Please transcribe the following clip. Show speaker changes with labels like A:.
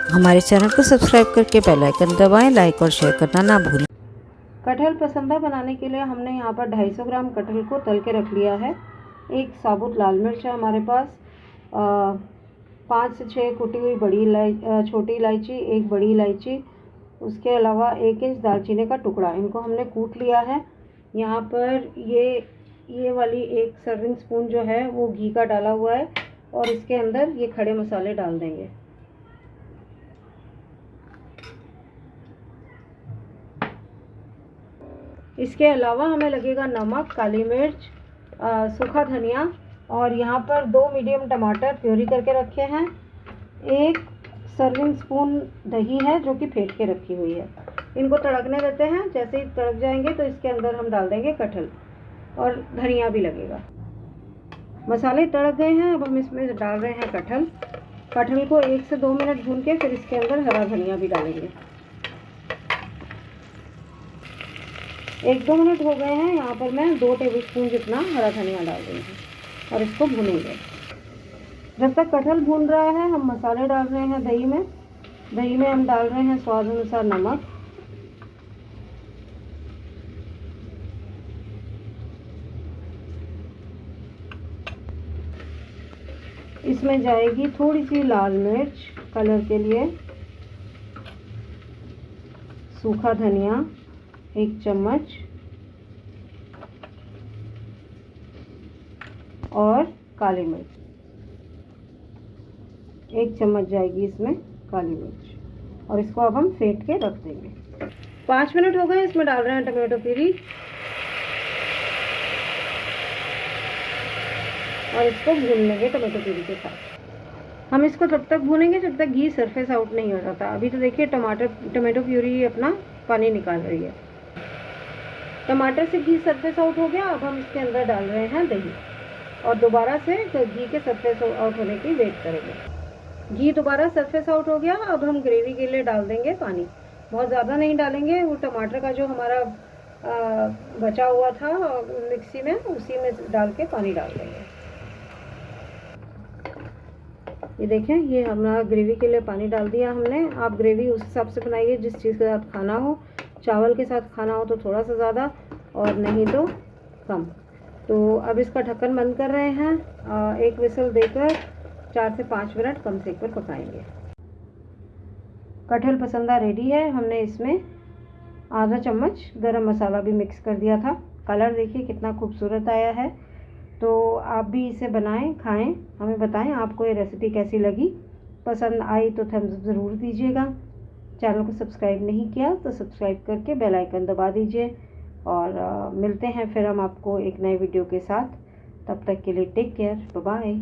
A: हमारे चैनल को सब्सक्राइब करके बेल आइकन दबाएं, लाइक और शेयर करना ना भूलें।
B: कटहल पसंदा बनाने के लिए हमने यहाँ पर 250 ग्राम कटहल को तल के रख लिया है। एक साबुत लाल मिर्च है हमारे पास, 5 से 6 कुटी हुई छोटी इलायची, एक बड़ी इलायची, उसके अलावा 1 इंच दालचीनी का टुकड़ा, इनको हमने कूट लिया है। यहाँ पर ये वाली 1 सर्विंग स्पून जो है वो घी का डाला हुआ है और इसके अंदर ये खड़े मसाले डाल देंगे। इसके अलावा हमें लगेगा नमक, काली मिर्च, सूखा धनिया, और यहाँ पर 2 मीडियम टमाटर प्योरी करके रखे हैं। 1 सर्विंग स्पून दही है जो कि फेंट के रखी हुई है। इनको तड़कने देते हैं। जैसे ही तड़क जाएंगे तो इसके अंदर हम डाल देंगे कटहल और धनिया भी लगेगा। मसाले तड़क गए हैं, अब हम इसमें डाल रहे हैं कटहल। कटहल को 1 से 2 मिनट भून के फिर इसके अंदर हरा धनिया भी डालेंगे। 1-2 मिनट हो गए हैं। यहाँ पर मैं 2 टेबलस्पून जितना हरा धनिया डाल रही हूँ और इसको भूनेंगे। जब तक कटहल भून रहा है हम मसाले डाल रहे हैं दही में। दही में हम डाल रहे हैं स्वाद अनुसार नमक, इसमें जाएगी थोड़ी सी लाल मिर्च कलर के लिए, सूखा धनिया 1 चम्मच और काली मिर्च 1 चम्मच जाएगी इसमें काली मिर्च, और इसको अब हम फेंट के रख देंगे। 5 मिनट हो गए। इसमें डाल रहे हैं टमाटो प्यूरी और इसको भून लेंगे टमाटो प्यूरी के साथ। हम इसको तब तक भूनेंगे जब तक घी सरफेस आउट नहीं हो जाता। अभी तो देखिए टमाटो प्यूरी अपना पानी निकाल रही है। टमाटर से घी सरफेस आउट हो गया। अब हम इसके अंदर डाल रहे हैं दही और दोबारा से घी के सरफेस आउट होने की वेट करेंगे। घी दोबारा सरफेस आउट हो गया। अब हम ग्रेवी के लिए डाल देंगे पानी। बहुत ज़्यादा नहीं डालेंगे, वो टमाटर का जो हमारा बचा हुआ था मिक्सी में, उसी में डाल के पानी डाल देंगे। ये देखें, ये हमारा ग्रेवी के लिए पानी डाल दिया हमने। आप ग्रेवी उस हिसाब से बनाइए जिस चीज़ के साथ खाना हो। चावल के साथ खाना हो तो थोड़ा सा ज़्यादा और नहीं तो कम। तो अब इसका ढक्कन बंद कर रहे हैं। 1 विसल देकर 4 से 5 मिनट कम सेक पर पकाएंगे। कटहल पसंदा रेडी है। हमने इसमें आधा चम्मच गरम मसाला भी मिक्स कर दिया था। कलर देखिए कितना खूबसूरत आया है। तो आप भी इसे बनाएं, खाएं, हमें बताएं आपको ये रेसिपी कैसी लगी। पसंद आई तो थम्स अप ज़रूर दीजिएगा। चैनल को सब्सक्राइब नहीं किया तो सब्सक्राइब करके बेल आइकन दबा दीजिए। और मिलते हैं फिर हम आपको एक नए वीडियो के साथ। तब तक के लिए टेक केयर, बाय बाय।